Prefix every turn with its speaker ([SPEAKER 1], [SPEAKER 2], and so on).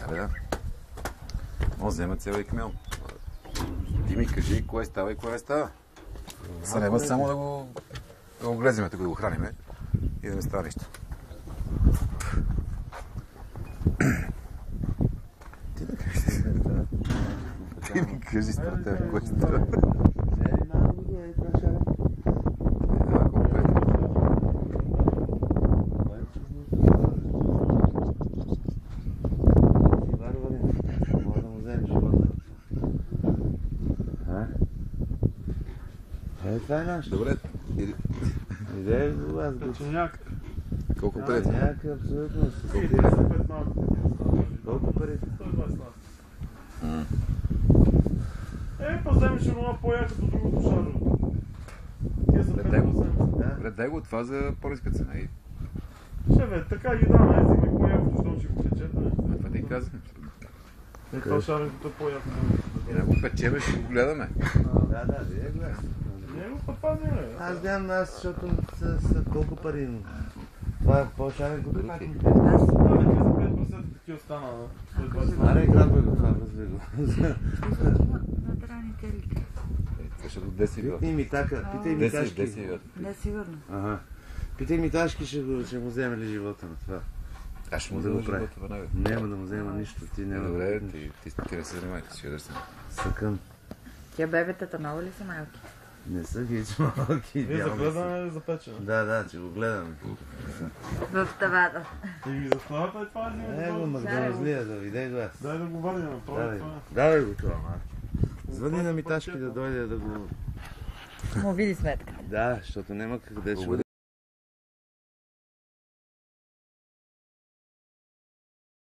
[SPEAKER 1] Да. Може да взема цяла и кмел. Ти ми кажи кое става и кое не става. Трябва само да го глеземе, тук да го храниме и да не става нищо. Ти ми кажи според тебе кое става.
[SPEAKER 2] Това е нашето.
[SPEAKER 1] Добре.
[SPEAKER 2] Идея го аз го.
[SPEAKER 1] Колко пари?
[SPEAKER 2] Някакъв абсолютно. Колко пари?
[SPEAKER 3] 120 по-вземеш едно по-яко до другото шаро. Тия са 5%.
[SPEAKER 1] Дай го това за по-ниска цена.
[SPEAKER 3] Ще бе, така ги дам, ай взимай по-яко, защото ще го печете.
[SPEAKER 1] Това ти казах.
[SPEAKER 3] Това шаренкото е по-яко.
[SPEAKER 1] Не го печеме, ще го гледаме.
[SPEAKER 2] Да, вие гледате.
[SPEAKER 3] Не го подпазиме.
[SPEAKER 2] Аз гледам аз, защото са колко пари. Това е по-шаренкото.
[SPEAKER 3] Аз за 5% таки остана.
[SPEAKER 2] Аре, грабе го, това разве го.
[SPEAKER 1] Защото 10 бива.
[SPEAKER 2] Питай ми така, питай ми ташки.
[SPEAKER 1] 10 бива.
[SPEAKER 4] Да, сигурно.
[SPEAKER 2] Ага. Питай ми ташки, ще му вземе ли живота на това.
[SPEAKER 1] Аз ще му взема живота веднага.
[SPEAKER 2] Няма да му взема нищо, ти няма.
[SPEAKER 1] Добре, ти не се занимавайте, ще дърсим.
[SPEAKER 2] Съкън.
[SPEAKER 4] Тя бебетата много ли са малки?
[SPEAKER 2] Не са хич малки.
[SPEAKER 3] Вие за гледане или за печене?
[SPEAKER 2] Да, че го гледаме.
[SPEAKER 4] В тавата.
[SPEAKER 3] И ви заснавате и това е
[SPEAKER 2] Его мързлия да виде го аз.
[SPEAKER 3] Дай да го върнем,
[SPEAKER 2] Давай го това, ма. Звъни на Миташки да дойде да го...
[SPEAKER 4] Му види сметка.
[SPEAKER 2] Да, защото няма къде ще